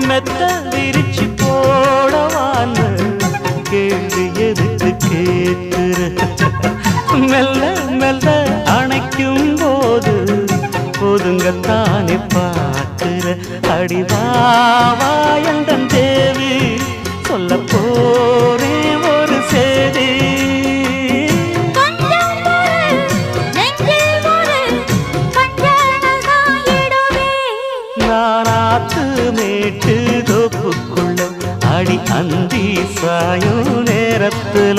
மெத்த விரிச்சு போடவான்னு கேள்வி எதுக்கு கேட்கிற மெல்ல மெல்ல அணைக்கும் போது ஒதுங்கத்தானே பார்க்கிற அடிவாவாயந்தன் தேவி சொல்ல போரே ஒரு சேதி நானாத்து மேட்டு தோப்புக்குள்ள அடி அந்தி சாயும் நேரத்துல